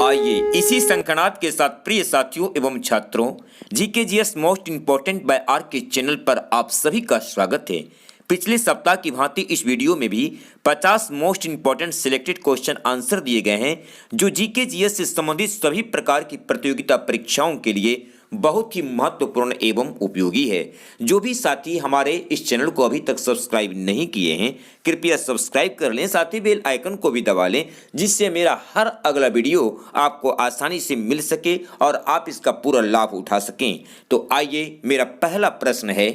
आइए इसी संकनात के साथ प्रिय साथियों एवं छात्रों GKGS most important bye are के चैनल पर आप सभी का स्वागत है। पिछले सप्ताह की भांति इस वीडियो में भी 50 most important selected question answer दिए गए हैं जो जीकेजीएस से संबंधित सभी प्रकार की प्रतियोगिता परीक्षाओं के लिए बहुत ही महत्वपूर्ण एवं उपयोगी है। जो भी साथी हमारे इस चैनल को अभी तक सब्सक्राइब नहीं किए हैं कृपया सब्सक्राइब कर लें, साथ ही बेल आइकन को भी दबा लें जिससे मेरा हर अगला वीडियो आपको आसानी से मिल सके और आप इसका पूरा लाभ उठा सकें। तो आइए, मेरा पहला प्रश्न है,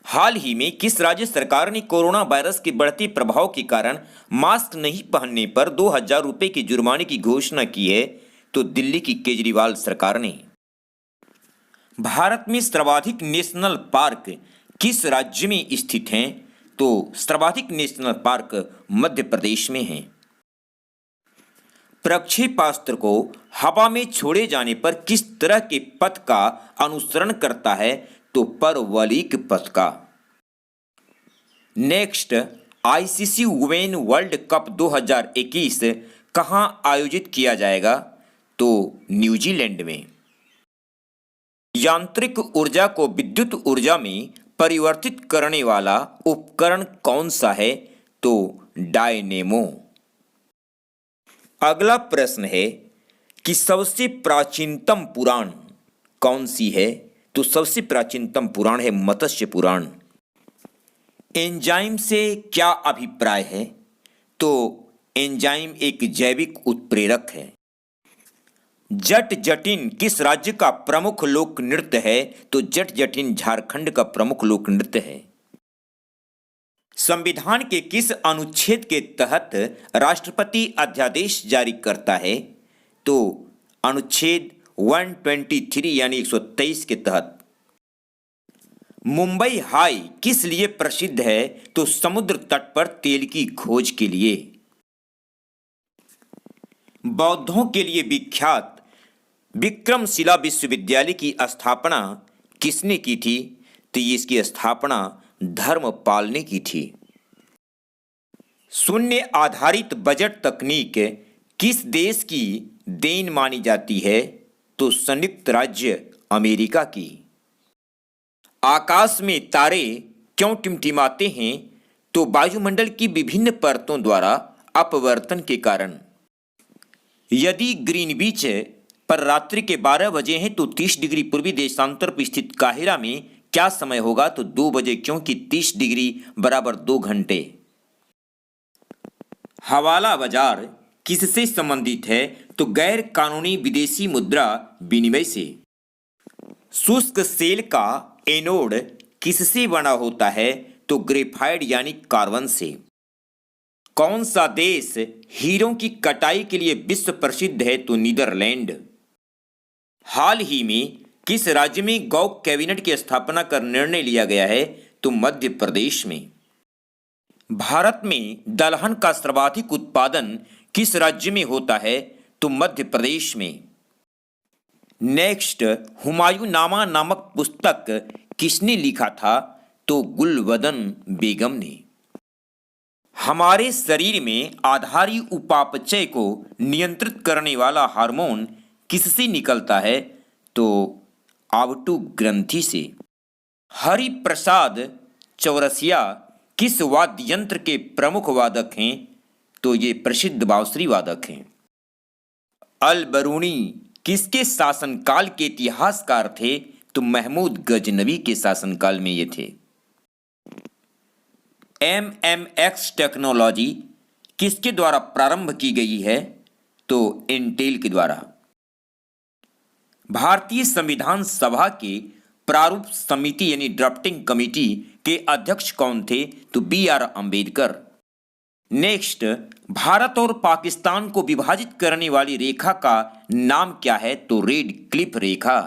हाल ही में किस राज्य सरकार ने कोरोना वायरस के बढ़ते प्रभाव के कारण मास्क नहीं पहनने पर 2000 रुपये की जुर्माने की घोषणा की है? तो दिल्ली की केजरीवाल सरकार ने। भारत में सर्वाधिक नेशनल पार्क किस राज्य में स्थित हैं? तो सर्वाधिक नेशनल पार्क मध्य प्रदेश में हैं। प्रक्षेपास्त्र को हवा में छोड़े जाने पर किस तरह के पथ का अनुसरण करता है? तो परवलयिक पथ का। Next, ICC women world cup 2021 कहां आयोजित किया जाएगा? तो न्यूजीलैंड में। यांत्रिक ऊर्जा को विद्युत ऊर्जा में परिवर्तित करने वाला उपकरण कौन सा है? तो डायनेमो। अगला प्रश्न है कि सबसे प्राचीनतम पुराण कौन सी है? तो सबसे प्राचीनतम पुराण है मत्स्य पुराण। एंजाइम से क्या अभिप्राय है? तो एंजाइम एक जैविक उत्प्रेरक है। जट जटिन किस राज्य का प्रमुख लोक नृत्य है? तो जट जटिन झारखंड का प्रमुख लोक नृत्य है। संविधान के किस अनुच्छेद के तहत राष्ट्रपति अध्यादेश जारी करता है? तो अनुच्छेद 123 यानी 123 के तहत। मुंबई हाई किस लिए प्रसिद्ध है? तो समुद्र तट पर तेल की खोज के लिए। बौद्धों के लिए विख्यात विक्रमशिला विश्वविद्यालय की स्थापना किसने की थी? तो इसकी स्थापना धर्मपाल ने की थी। शून्य आधारित बजट तकनीक किस देश की देन मानी जाती है? तो संयुक्त राज्य अमेरिका की। आकाश में तारे क्यों टिमटिमाते हैं? तो वायुमंडल की विभिन्न परतों द्वारा अपवर्तन के कारण। यदि ग्रीनविच पर रात्रि के 12 बजे हैं तो 30 डिग्री पूर्वी देशांतर पर स्थित काहिरा में क्या समय होगा? तो 2 बजे, क्योंकि 30 डिग्री बराबर 2 घंटे। हवाला बाजार किससे संबंधित है? तो गैर कानूनी विदेशी मुद्रा विनिमय से। शुष्क सेल का एनोड किससे बना होता है? तो ग्रेफाइट यानी कार्बन से। कौन सा देश हीरों की कटाई के लिए विश्व प्रसिद्ध है? तो नीदरलैंड। हाल ही में किस राज्य में गौ कैबिनेट की स्थापना का निर्णय लिया गया है? तो मध्य प्रदेश में। भारत में दलहन का सर्वाधिक उत्पादन किस राज्य में होता है? तो मध्य प्रदेश में। नेक्स्ट, हुमायूंनामा नामक पुस्तक किसने लिखा था? तो गुलबदन बेगम ने। हमारे शरीर में आधारी उपापचय को नियंत्रित करने वाला हार्मोन किससे निकलता है? तो आव्टू ग्रंथि से। हरिप्रसाद चौरसिया किस वाद्य यंत्र के प्रमुख वादक हैं? तो ये प्रसिद्ध बांसुरी वादक हैं। अल बरूनी किसके शासनकाल के इतिहासकार थे? तो महमूद गजनवी के शासनकाल में ये थे। MMX टेक्नोलॉजी किसके द्वारा प्रारंभ की गई है? तो इंटेल के द्वारा। भारतीय संविधान सभा के प्रारूप समिति यानी ड्राफ्टिंग कमेटी के अध्यक्ष कौन थे? तो BR अम्बेडकर। नेक्स्ट, भारत और पाकिस्तान को विभाजित करने वाली रेखा का नाम क्या है? तो रेड क्लिफ रेखा।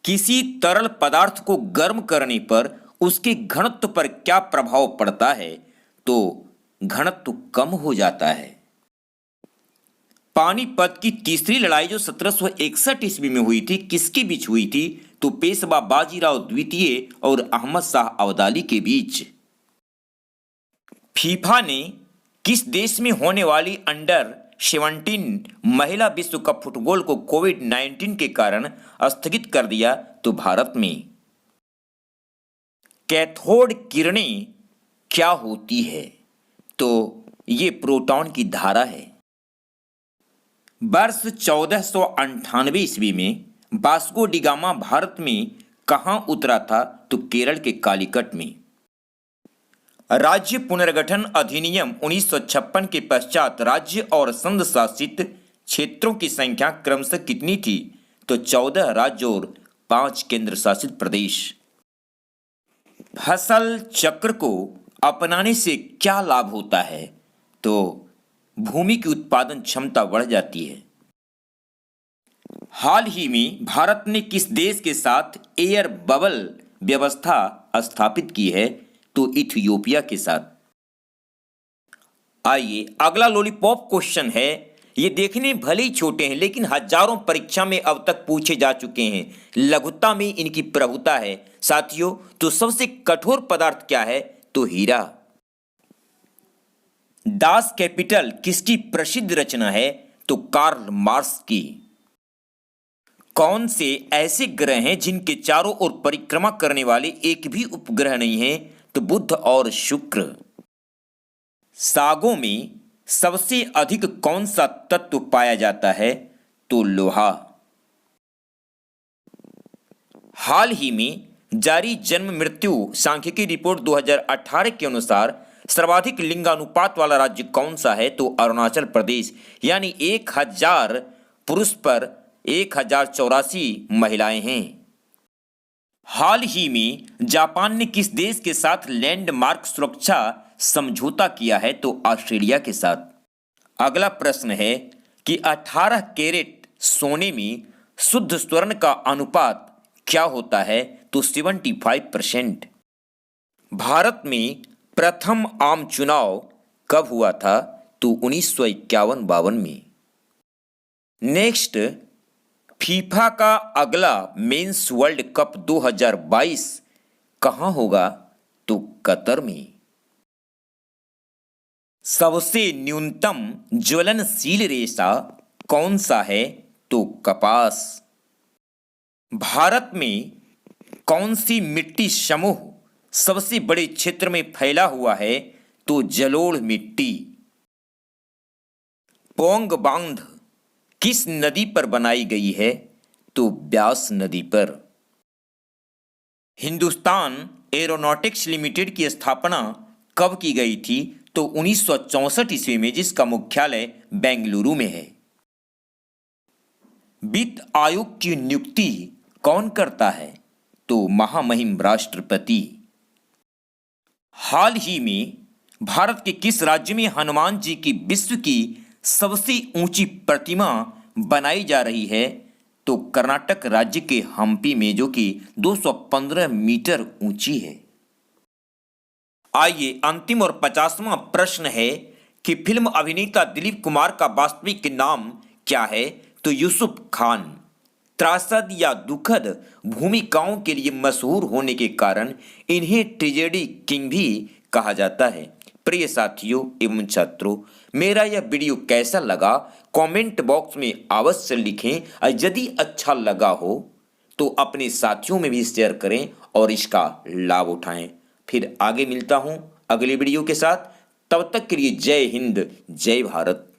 किसी तरल पदार्थ को गर्म करने पर उसके घनत्व पर क्या प्रभाव पड़ता है? तो घनत्व कम हो जाता है। पानीपत की तीसरी लड़ाई जो 1761 ईस्वी में हुई थी किसके बीच हुई थी? तो पेशवा बाजीराव द्वितीय और अहमद शाह अब्दाली के बीच। फीफा ने किस देश में होने वाली अंडर 17 महिला विश्व कप फुटबॉल को कोविड-19 के कारण स्थगित कर दिया तो भारत में कैथोड किरणें क्या होती है? तो ये प्रोटॉन की धारा है। वर्ष 1498 ईस्वी में वास्को डी गामा भारत में कहां उतरा था? तो केरल के कालीकट में। राज्य पुनर्गठन अधिनियम 1956 के पश्चात राज्य और संघ शासित क्षेत्रों की संख्या क्रमशः कितनी थी? तो 14 राज्य और 5 केंद्र शासित प्रदेश। फसल चक्र को अपनाने से क्या लाभ होता है? तो भूमि की उत्पादन क्षमता बढ़ जाती है। हाल ही में भारत ने किस देश के साथ एयर बबल व्यवस्था स्थापित की है? तो इथियोपिया के साथ। आइए अगला लॉलीपॉप क्वेश्चन है। ये देखने भले ही छोटे हैं लेकिन हजारों परीक्षा में अब तक पूछे जा चुके हैं। लघुता में इनकी प्रभुता है साथियों। तो सबसे कठोर पदार्थ क्या है? तो हीरा। दास कैपिटल किसकी प्रसिद्ध रचना है? तो कार्ल मार्क्स की। कौन से ऐसे ग्रह हैं जिनके चारों ओर परिक्रमा करने वाले एक भी उपग्रह नहीं है? तो बुध और शुक्र। सागों में सबसे अधिक कौन सा तत्व पाया जाता है? तो लोहा। हाल ही में जारी जन्म मृत्यु सांख्यिकी रिपोर्ट 2018 के अनुसार सर्वाधिक लिंगानुपात वाला राज्य कौन सा है? तो अरुणाचल प्रदेश। यानी 1000 पुरुष पर 1084 महिलाएं हैं। हाल ही में जापान ने किस देश के साथ लैंडमार्क सुरक्षा समझौता किया है? तो ऑस्ट्रेलिया के साथ। अगला प्रश्न है कि 18 कैरेट सोने में शुद्ध स्वर्ण का अनुपात क्या होता है? तो 75%। भारत में प्रथम आम चुनाव कब हुआ था? तो 1951-52 में। नेक्स्ट, फीफा का अगला मेंस वर्ल्ड कप 2022 कहां होगा? तो कतर में। सबसे न्यूनतम ज्वलनशील रेशा कौन सा है? तो कपास। भारत में कौन सी मिट्टी समूह सबसे बड़े क्षेत्र में फैला हुआ है? तो जलोढ़ मिट्टी। पोंग बांध किस नदी पर बनाई गई है? तो ब्यास नदी पर। हिंदुस्तान एरोनॉटिक्स लिमिटेड की स्थापना कब की गई थी? तो 1964 ईस्वी में, जिसका मुख्यालय बेंगलुरु में है। वित्त आयोग की नियुक्ति कौन करता है? तो महामहिम राष्ट्रपति। हाल ही में भारत के किस राज्य में हनुमान जी की विश्व की सबसे ऊंची प्रतिमा बनाई जा रही है? तो कर्नाटक राज्य के हम्पी में, जो कि 215 मीटर ऊंची है। आइए अंतिम और 50वां प्रश्न है कि फिल्म अभिनेता दिलीप कुमार का वास्तविक नाम क्या है? तो यूसुफ खान। त्रासद या दुखद भूमिकाओं के लिए मशहूर होने के कारण इन्हें ट्रेजेडी किंग भी कहा जाता है। प्रिय साथियों एवं छात्रों, मेरा यह वीडियो कैसा लगा कमेंट बॉक्स में अवश्य लिखें और यदि अच्छा लगा हो तो अपने साथियों में भी शेयर करें और इसका लाभ उठाएं। फिर आगे मिलता हूं अगले वीडियो के साथ। तब तक के लिए जय हिंद, जय भारत।